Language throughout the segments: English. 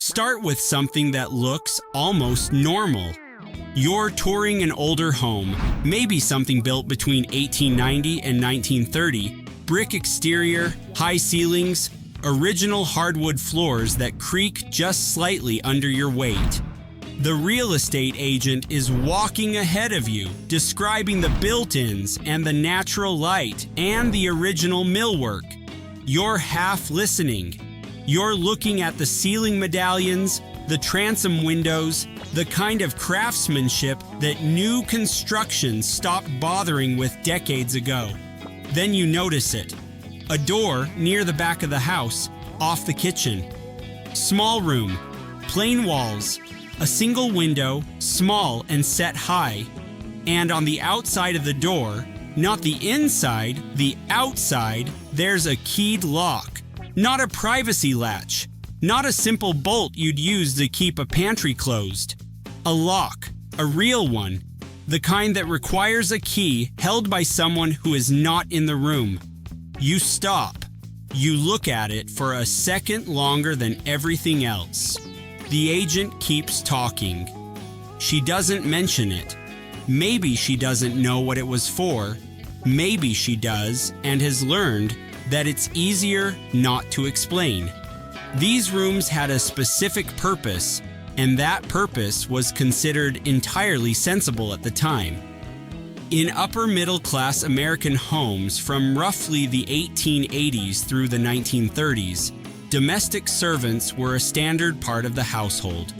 Start with something that looks almost normal. You're touring an older home, maybe something built between 1890 and 1930, brick exterior, high ceilings, original hardwood floors that creak just slightly under your weight. The real estate agent is walking ahead of you, describing the built-ins and the natural light and the original millwork. You're half listening. You're looking at the ceiling medallions, the transom windows, the kind of craftsmanship that new construction stopped bothering with decades ago. Then you notice it. A door near the back of the house, off the kitchen. Small room, plain walls, a single window, small and set high. And on the outside of the door, not the inside, the outside, there's a keyed lock. Not a privacy latch. Not a simple bolt you'd use to keep a pantry closed. A lock, a real one. The kind that requires a key held by someone who is not in the room. You stop. You look at it for a second longer than everything else. The agent keeps talking. She doesn't mention it. Maybe she doesn't know what it was for. Maybe she does and has learned that it's easier not to explain. These rooms had a specific purpose, and that purpose was considered entirely sensible at the time. In upper-middle-class American homes from roughly the 1880s through the 1930s, domestic servants were a standard part of the household.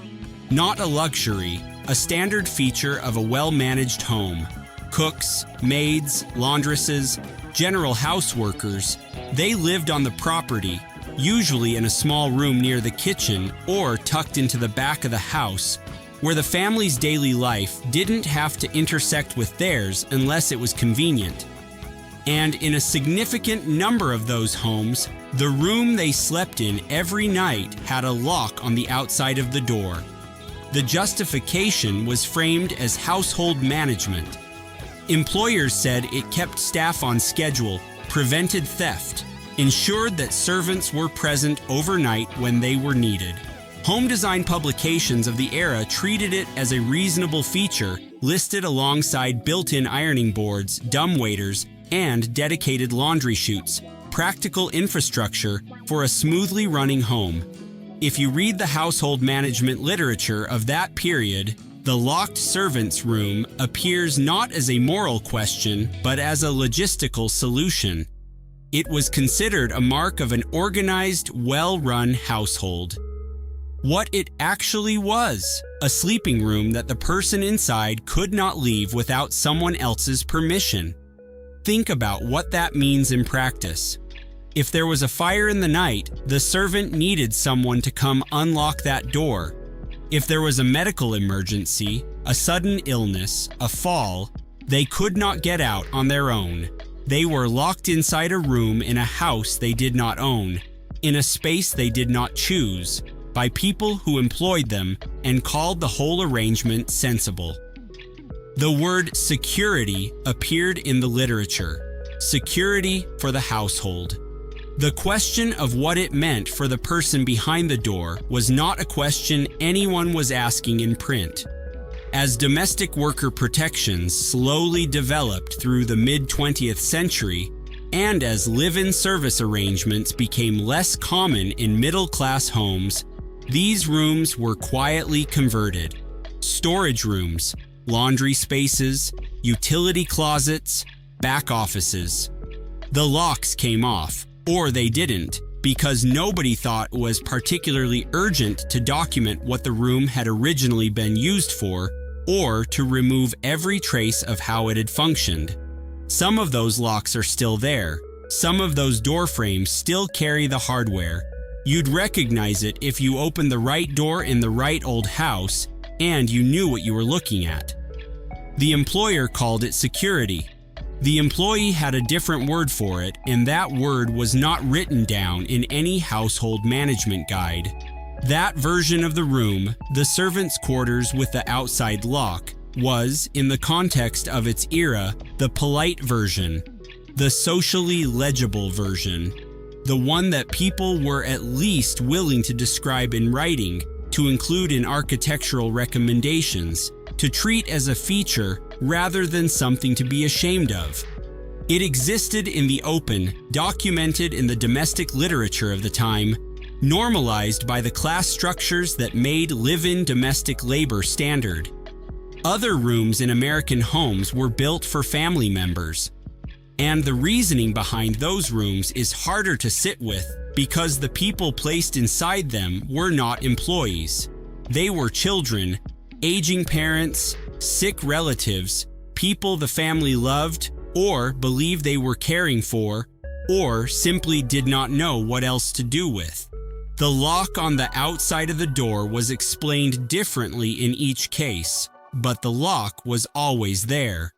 Not a luxury, a standard feature of a well-managed home. Cooks, maids, laundresses, general houseworkers, they lived on the property, usually in a small room near the kitchen or tucked into the back of the house, where the family's daily life didn't have to intersect with theirs unless it was convenient. And in a significant number of those homes, the room they slept in every night had a lock on the outside of the door. The justification was framed as household management. Employers said it kept staff on schedule, prevented theft, ensured that servants were present overnight when they were needed. Home design publications of the era treated it as a reasonable feature, listed alongside built-in ironing boards, dumbwaiters, and dedicated laundry chutes, practical infrastructure for a smoothly running home. If you read the household management literature of that period, the locked servants' room appears not as a moral question, but as a logistical solution. It was considered a mark of an organized, well-run household. What it actually was, a sleeping room that the person inside could not leave without someone else's permission. Think about what that means in practice. If there was a fire in the night, the servant needed someone to come unlock that door. If there was a medical emergency, a sudden illness, a fall, they could not get out on their own. They were locked inside a room in a house they did not own, in a space they did not choose, by people who employed them and called the whole arrangement sensible. The word security appeared in the literature. Security for the household. The question of what it meant for the person behind the door was not a question anyone was asking in print. As domestic worker protections slowly developed through the mid-20th century, and as live-in service arrangements became less common in middle-class homes, these rooms were quietly converted. Storage rooms, laundry spaces, utility closets, back offices. The locks came off, or they didn't, because nobody thought it was particularly urgent to document what the room had originally been used for, or to remove every trace of how it had functioned. Some of those locks are still there. Some of those door frames still carry the hardware. You'd recognize it if you opened the right door in the right old house and you knew what you were looking at. The employer called it security. The employee had a different word for it, and that word was not written down in any household management guide. That version of the room, the servants' quarters with the outside lock, was, in the context of its era, the polite version, the socially legible version, the one that people were at least willing to describe in writing, to include in architectural recommendations, to treat as a feature rather than something to be ashamed of. It existed in the open, documented in the domestic literature of the time, normalized by the class structures that made live-in domestic labor standard. Other rooms in American homes were built for family members, and the reasoning behind those rooms is harder to sit with because the people placed inside them were not employees. They were children, aging parents, sick relatives, people the family loved or believed they were caring for, or simply did not know what else to do with. The lock on the outside of the door was explained differently in each case, but the lock was always there.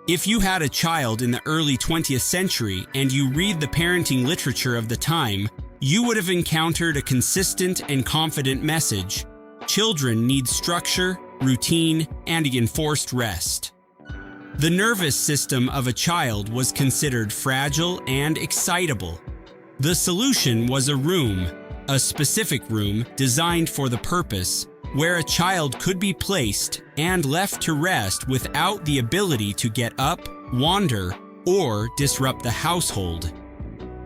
If you had a child in the early 20th century and you read the parenting literature of the time, you would have encountered a consistent and confident message. Children need structure, routine, and enforced rest. The nervous system of a child was considered fragile and excitable. The solution was a room, a specific room designed for the purpose, where a child could be placed and left to rest without the ability to get up, wander, or disrupt the household.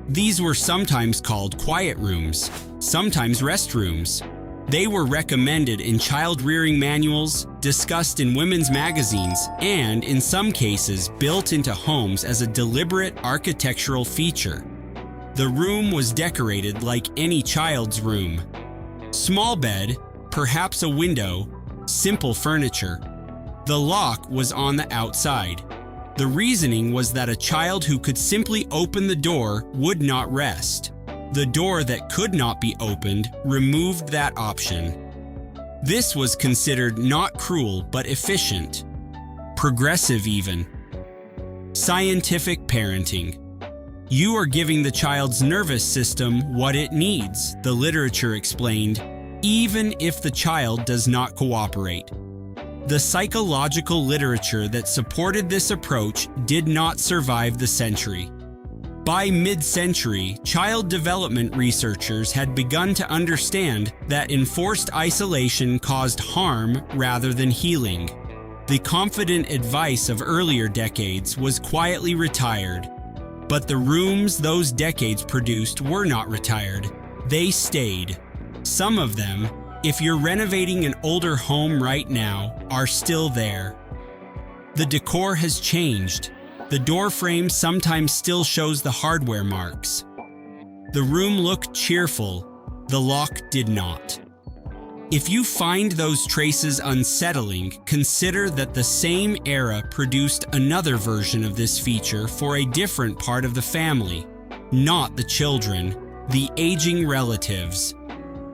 These were sometimes called quiet rooms, sometimes rest rooms. They were recommended in child-rearing manuals, discussed in women's magazines, and in some cases built into homes as a deliberate architectural feature. The room was decorated like any child's room. Small bed, perhaps a window, simple furniture. The lock was on the outside. The reasoning was that a child who could simply open the door would not rest. The door that could not be opened removed that option. This was considered not cruel but efficient. Progressive even. Scientific parenting. You are giving the child's nervous system what it needs, the literature explained, even if the child does not cooperate. The psychological literature that supported this approach did not survive the century. By mid-century, child development researchers had begun to understand that enforced isolation caused harm rather than healing. The confident advice of earlier decades was quietly retired, but the rooms those decades produced were not retired. They stayed. Some of them, if you're renovating an older home right now, are still there. The decor has changed. The door frame sometimes still shows the hardware marks. The room looked cheerful. The lock did not. If you find those traces unsettling, consider that the same era produced another version of this feature for a different part of the family, not the children, the aging relatives.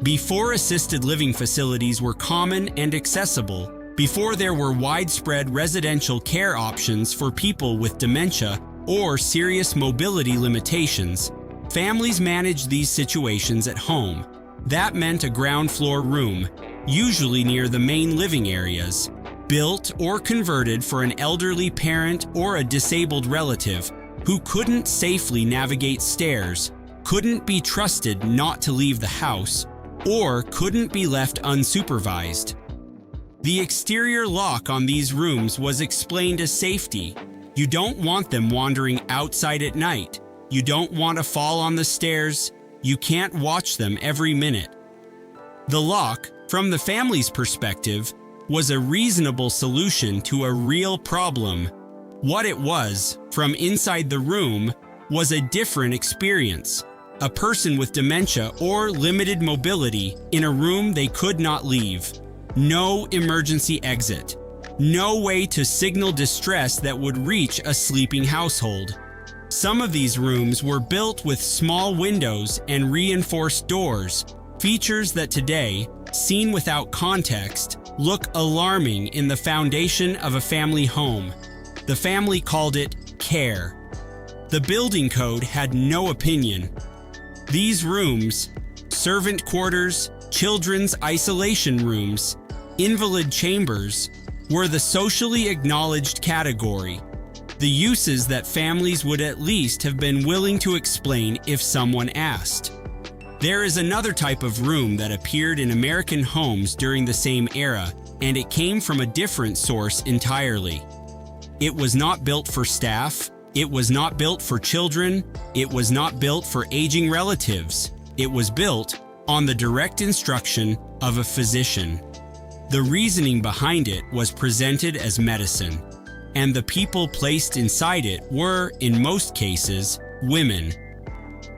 Before assisted living facilities were common and accessible, before there were widespread residential care options for people with dementia or serious mobility limitations, families managed these situations at home. That meant a ground floor room, usually near the main living areas, built or converted for an elderly parent or a disabled relative who couldn't safely navigate stairs, couldn't be trusted not to leave the house, or couldn't be left unsupervised. The exterior lock on these rooms was explained as safety. You don't want them wandering outside at night. You don't want to fall on the stairs. You can't watch them every minute. The lock, from the family's perspective, was a reasonable solution to a real problem. What it was, from inside the room, was a different experience. A person with dementia or limited mobility in a room they could not leave. No emergency exit. No way to signal distress that would reach a sleeping household. Some of these rooms were built with small windows and reinforced doors, features that today, seen without context, look alarming in the foundation of a family home. The family called it care. The building code had no opinion. These rooms, servant quarters, children's isolation rooms, invalid chambers, were the socially acknowledged category, the uses that families would at least have been willing to explain if someone asked. There is another type of room that appeared in American homes during the same era, and it came from a different source entirely. It was not built for staff, it was not built for children, it was not built for aging relatives. It was built on the direct instruction of a physician. The reasoning behind it was presented as medicine, and the people placed inside it were, in most cases, women.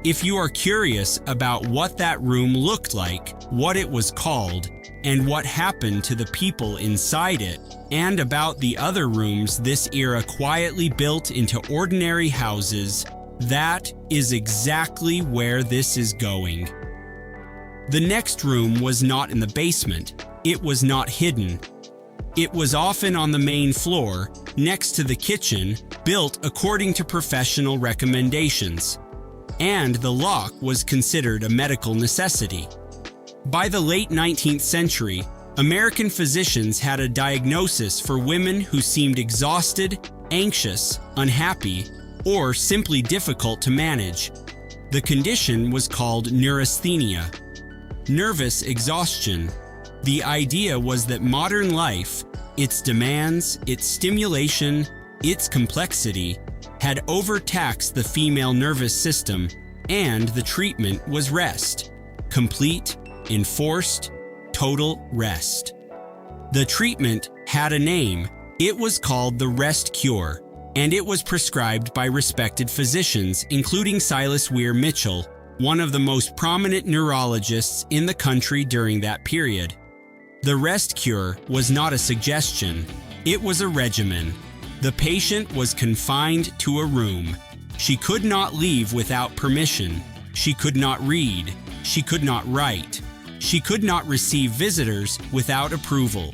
If you are curious about what that room looked like, what it was called, and what happened to the people inside it, and about the other rooms this era quietly built into ordinary houses, that is exactly where this is going. The next room was not in the basement. It was not hidden. It was often on the main floor, next to the kitchen, built according to professional recommendations. And the lock was considered a medical necessity. By the late 19th century, American physicians had a diagnosis for women who seemed exhausted, anxious, unhappy, or simply difficult to manage. The condition was called neurasthenia, nervous exhaustion. The idea was that modern life, its demands, its stimulation, its complexity, had overtaxed the female nervous system, and the treatment was rest. Complete, enforced, total rest. The treatment had a name. It was called the rest cure, and it was prescribed by respected physicians, including Silas Weir Mitchell, one of the most prominent neurologists in the country during that period. The rest cure was not a suggestion, it was a regimen. The patient was confined to a room. She could not leave without permission. She could not read. She could not write. She could not receive visitors without approval.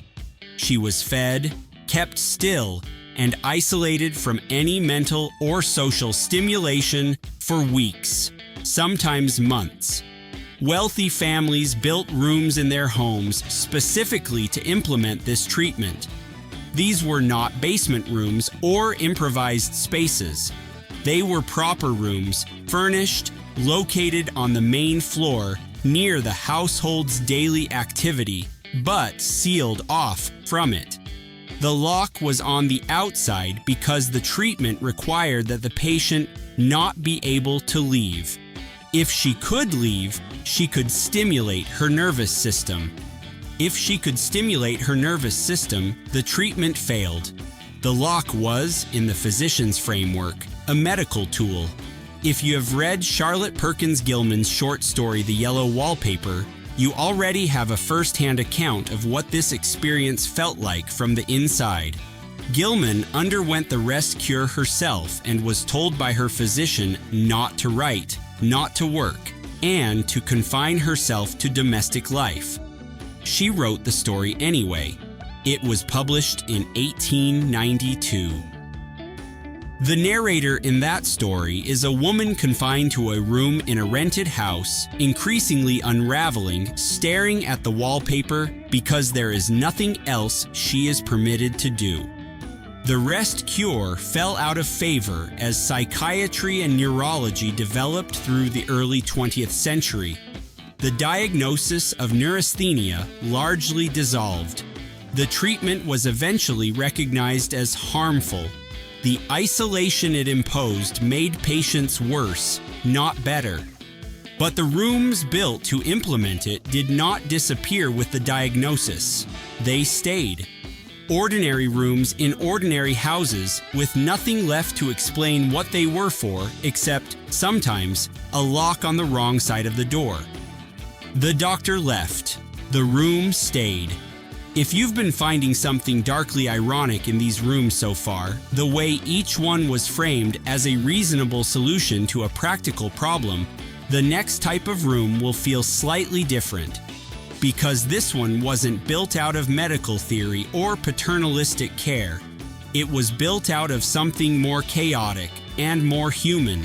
She was fed, kept still, and isolated from any mental or social stimulation for weeks, sometimes months. Wealthy families built rooms in their homes specifically to implement this treatment. These were not basement rooms or improvised spaces. They were proper rooms, furnished, located on the main floor near the household's daily activity, but sealed off from it. The lock was on the outside because the treatment required that the patient not be able to leave. If she could leave, she could stimulate her nervous system. If she could stimulate her nervous system, the treatment failed. The lock was, in the physician's framework, a medical tool. If you have read Charlotte Perkins Gilman's short story, The Yellow Wallpaper, you already have a first-hand account of what this experience felt like from the inside. Gilman underwent the rest cure herself and was told by her physician not to write, not to work, and to confine herself to domestic life. She wrote the story anyway. It was published in 1892. The narrator in that story is a woman confined to a room in a rented house, increasingly unraveling, staring at the wallpaper because there is nothing else she is permitted to do. The rest cure fell out of favor as psychiatry and neurology developed through the early 20th century. The diagnosis of neurasthenia largely dissolved. The treatment was eventually recognized as harmful. The isolation it imposed made patients worse, not better. But the rooms built to implement it did not disappear with the diagnosis. They stayed. Ordinary rooms in ordinary houses with nothing left to explain what they were for except, sometimes, a lock on the wrong side of the door. The doctor left. The room stayed. If you've been finding something darkly ironic in these rooms so far, the way each one was framed as a reasonable solution to a practical problem, the next type of room will feel slightly different. Because this one wasn't built out of medical theory or paternalistic care. It was built out of something more chaotic and more human.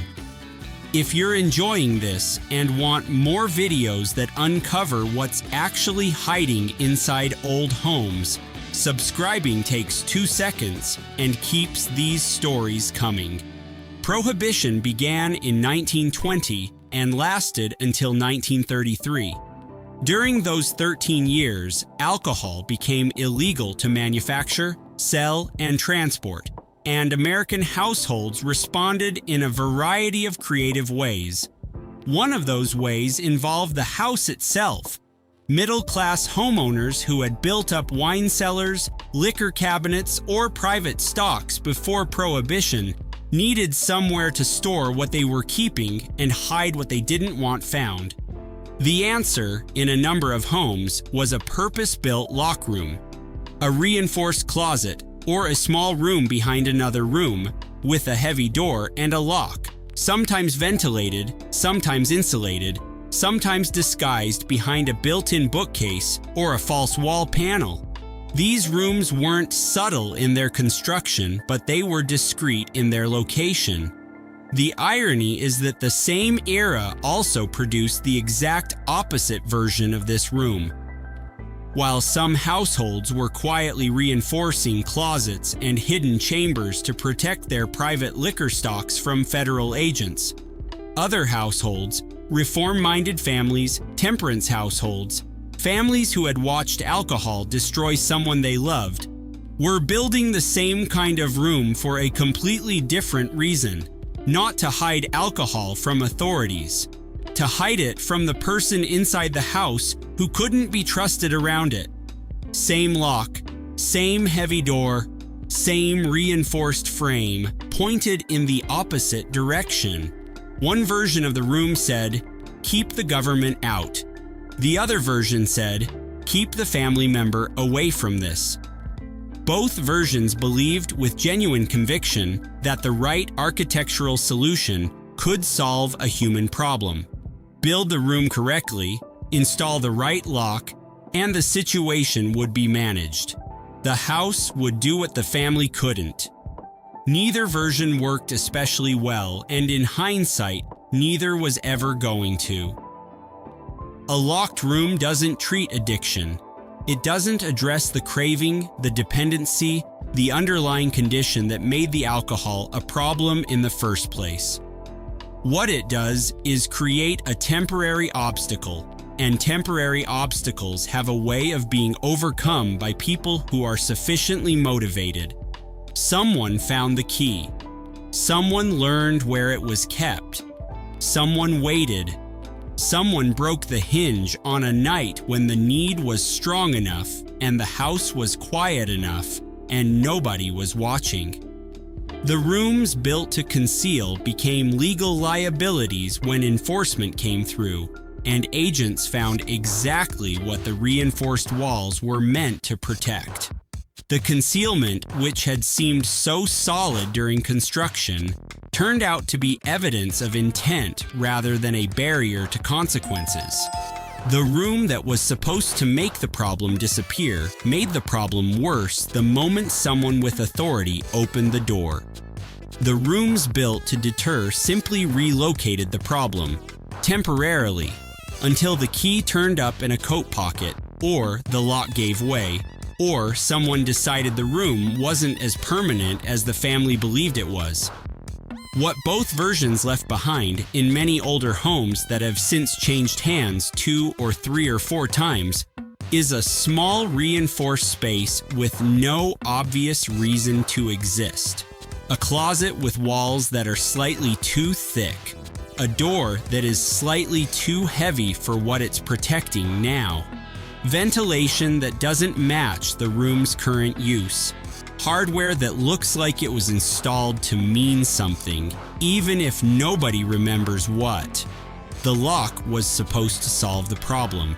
If you're enjoying this and want more videos that uncover what's actually hiding inside old homes, subscribing takes 2 seconds and keeps these stories coming. Prohibition began in 1920 and lasted until 1933. During those 13 years, alcohol became illegal to manufacture, sell, and transport, and American households responded in a variety of creative ways. One of those ways involved the house itself. Middle-class homeowners who had built up wine cellars, liquor cabinets, or private stocks before Prohibition needed somewhere to store what they were keeping and hide what they didn't want found. The answer, in a number of homes, was a purpose-built lock room, a reinforced closet, or a small room behind another room, with a heavy door and a lock, sometimes ventilated, sometimes insulated, sometimes disguised behind a built-in bookcase or a false wall panel. These rooms weren't subtle in their construction, but they were discreet in their location. The irony is that the same era also produced the exact opposite version of this room. While some households were quietly reinforcing closets and hidden chambers to protect their private liquor stocks from federal agents, other households, reform-minded families, temperance households, families who had watched alcohol destroy someone they loved, were building the same kind of room for a completely different reason. Not to hide alcohol from authorities, to hide it from the person inside the house who couldn't be trusted around it. Same lock, same heavy door, same reinforced frame, pointed in the opposite direction. One version of the room said, "Keep the government out." The other version said, "Keep the family member away from this." Both versions believed with genuine conviction that the right architectural solution could solve a human problem. Build the room correctly, install the right lock, and the situation would be managed. The house would do what the family couldn't. Neither version worked especially well, and in hindsight, neither was ever going to. A locked room doesn't treat addiction. It doesn't address the craving, the dependency, the underlying condition that made the alcohol a problem in the first place. What it does is create a temporary obstacle, and temporary obstacles have a way of being overcome by people who are sufficiently motivated. Someone found the key. Someone learned where it was kept. Someone waited. Someone broke the hinge on a night when the need was strong enough and the house was quiet enough and nobody was watching. The rooms built to conceal became legal liabilities when enforcement came through, and agents found exactly what the reinforced walls were meant to protect. The concealment, which had seemed so solid during construction, turned out to be evidence of intent rather than a barrier to consequences. The room that was supposed to make the problem disappear made the problem worse the moment someone with authority opened the door. The rooms built to deter simply relocated the problem, temporarily, until the key turned up in a coat pocket, or the lock gave way, or someone decided the room wasn't as permanent as the family believed it was. What both versions left behind in many older homes that have since changed hands 2 or 3 or 4 times is a small reinforced space with no obvious reason to exist. A closet with walls that are slightly too thick. A door that is slightly too heavy for what it's protecting now. Ventilation that doesn't match the room's current use. Hardware that looks like it was installed to mean something, even if nobody remembers what. The lock was supposed to solve the problem.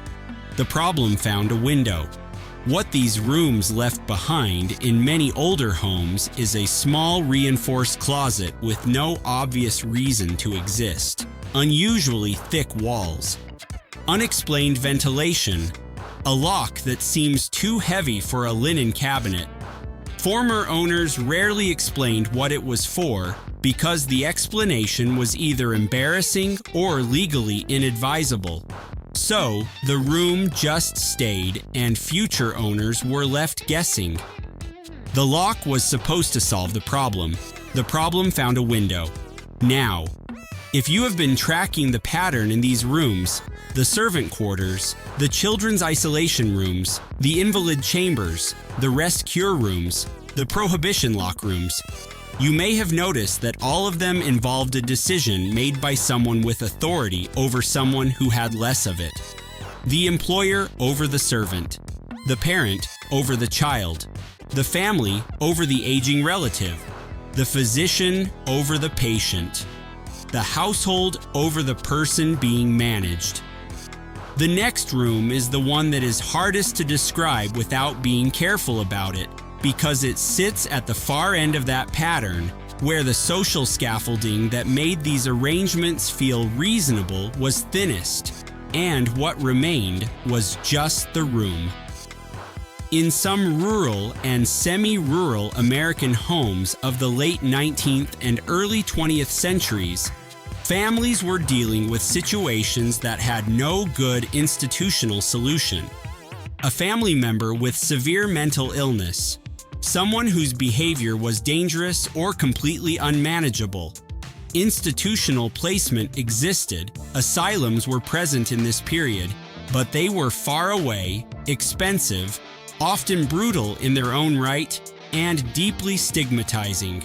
The problem found a window. What these rooms left behind in many older homes is a small reinforced closet with no obvious reason to exist. Unusually thick walls. Unexplained ventilation. A lock that seems too heavy for a linen cabinet. Former owners rarely explained what it was for because the explanation was either embarrassing or legally inadvisable. So, the room just stayed and future owners were left guessing. The lock was supposed to solve the problem. The problem found a window. Now, If you have been tracking the pattern in these rooms, the servant quarters, the children's isolation rooms, the invalid chambers, the rest cure rooms, the prohibition lock rooms, you may have noticed that all of them involved a decision made by someone with authority over someone who had less of it. The employer over the servant, the parent over the child, the family over the aging relative, the physician over the patient, the household over the person being managed. The next room is the one that is hardest to describe without being careful about it, because it sits at the far end of that pattern, where the social scaffolding that made these arrangements feel reasonable was thinnest, and what remained was just the room. In some rural and semi-rural American homes of the late 19th and early 20th centuries, families were dealing with situations that had no good institutional solution. A family member with severe mental illness, someone whose behavior was dangerous or completely unmanageable. Institutional placement existed, asylums were present in this period, but they were far away, expensive, often brutal in their own right, and deeply stigmatizing.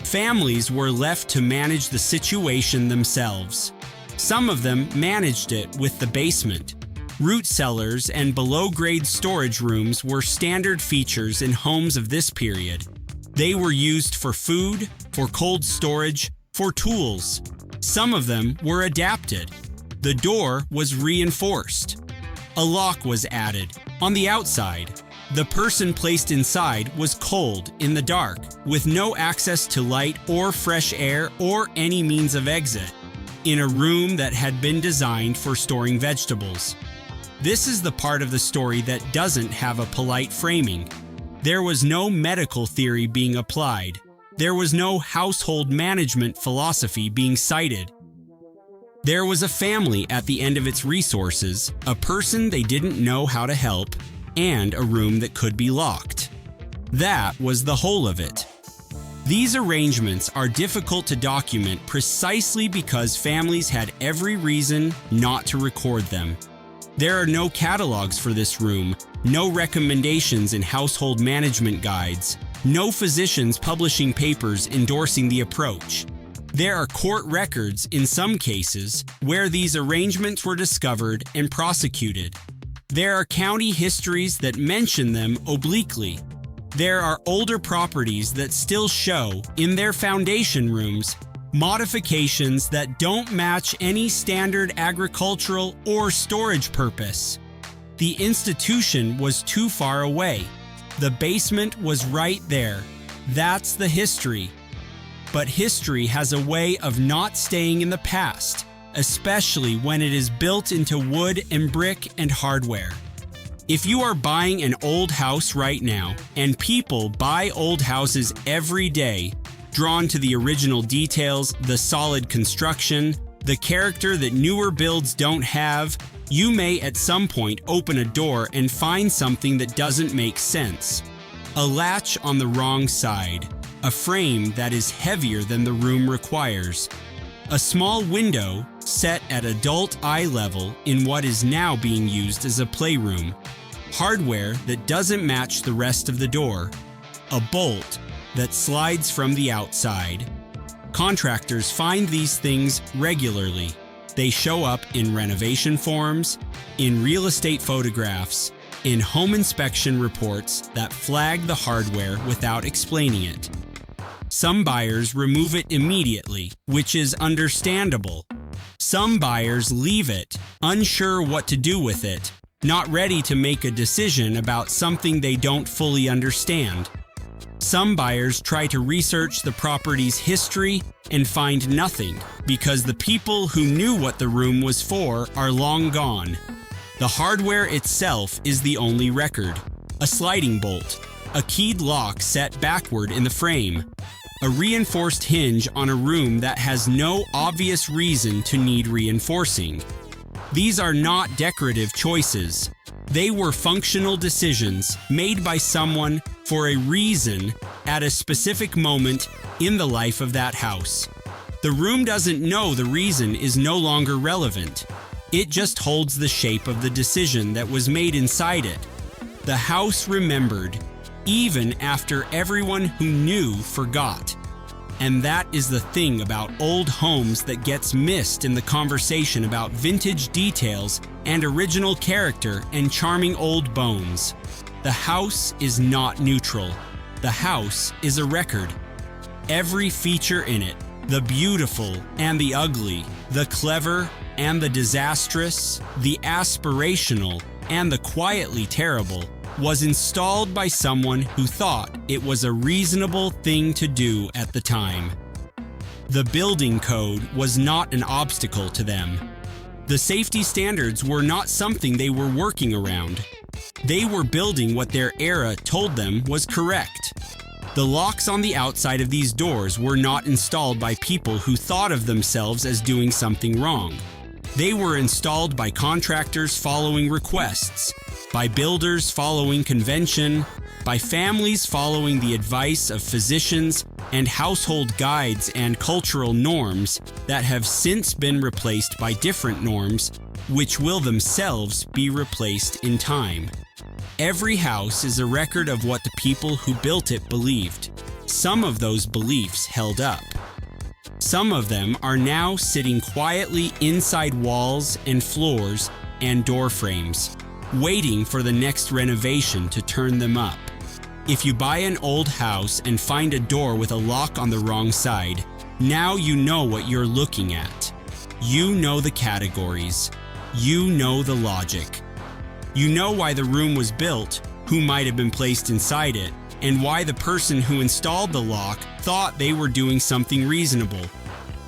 Families were left to manage the situation themselves. Some of them managed it with the basement. Root cellars and below-grade storage rooms were standard features in homes of this period. They were used for food, for cold storage, for tools. Some of them were adapted. The door was reinforced. A lock was added on the outside. The person placed inside was cold in the dark, with no access to light or fresh air or any means of exit, in a room that had been designed for storing vegetables. This is the part of the story that doesn't have a polite framing. There was no medical theory being applied. There was no household management philosophy being cited. There was a family at the end of its resources, a person they didn't know how to help, and a room that could be locked. That was the whole of it. These arrangements are difficult to document precisely because families had every reason not to record them. There are no catalogs for this room, no recommendations in household management guides, no physicians publishing papers endorsing the approach. There are court records in some cases where these arrangements were discovered and prosecuted. There are county histories that mention them obliquely. There are older properties that still show, in their foundation rooms, modifications that don't match any standard agricultural or storage purpose. The institution was too far away. The basement was right there. That's the history. But history has a way of not staying in the past, especially when it is built into wood and brick and hardware. If you are buying an old house right now, and people buy old houses every day, drawn to the original details, the solid construction, the character that newer builds don't have, you may at some point open a door and find something that doesn't make sense. A latch on the wrong side, a frame that is heavier than the room requires, a small window set at adult eye level in what is now being used as a playroom, hardware that doesn't match the rest of the door, a bolt that slides from the outside. Contractors find these things regularly. They show up in renovation forms, in real estate photographs, in home inspection reports that flag the hardware without explaining it. Some buyers remove it immediately, which is understandable. Some buyers leave it, unsure what to do with it, not ready to make a decision about something they don't fully understand. Some buyers try to research the property's history and find nothing because the people who knew what the room was for are long gone. The hardware itself is the only record. A sliding bolt, a keyed lock set backward in the frame, a reinforced hinge on a room that has no obvious reason to need reinforcing. These are not decorative choices. They were functional decisions made by someone for a reason at a specific moment in the life of that house. The room doesn't know the reason is no longer relevant. It just holds the shape of the decision that was made inside it. The house remembered, even after everyone who knew forgot. And that is the thing about old homes that gets missed in the conversation about vintage details and original character and charming old bones. The house is not neutral. The house is a record. Every feature in it, the beautiful and the ugly, the clever and the disastrous, the aspirational and the quietly terrible, was installed by someone who thought it was a reasonable thing to do at the time. The building code was not an obstacle to them. The safety standards were not something they were working around. They were building what their era told them was correct. The locks on the outside of these doors were not installed by people who thought of themselves as doing something wrong. They were installed by contractors following requests, by builders following convention, by families following the advice of physicians and household guides and cultural norms that have since been replaced by different norms, which will themselves be replaced in time. Every house is a record of what the people who built it believed. Some of those beliefs held up. Some of them are now sitting quietly inside walls and floors and door frames, waiting for the next renovation to turn them up. If you buy an old house and find a door with a lock on the wrong side, now you know what you're looking at. You know the categories. You know the logic. You know why the room was built, who might have been placed inside it, and why the person who installed the lock thought they were doing something reasonable.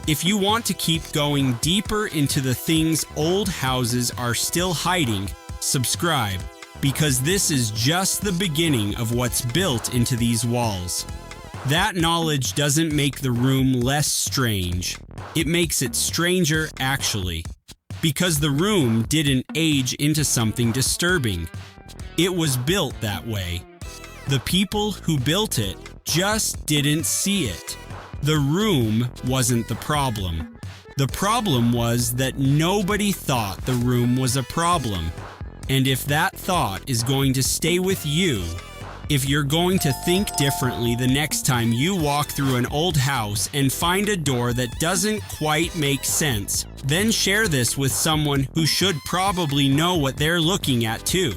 If you want to keep going deeper into the things old houses are still hiding, subscribe, because this is just the beginning of what's built into these walls. That knowledge doesn't make the room less strange. It makes it stranger, actually, because the room didn't age into something disturbing. It was built that way. The people who built it just didn't see it. The room wasn't the problem. The problem was that nobody thought the room was a problem. And if that thought is going to stay with you, if you're going to think differently the next time you walk through an old house and find a door that doesn't quite make sense, then share this with someone who should probably know what they're looking at too.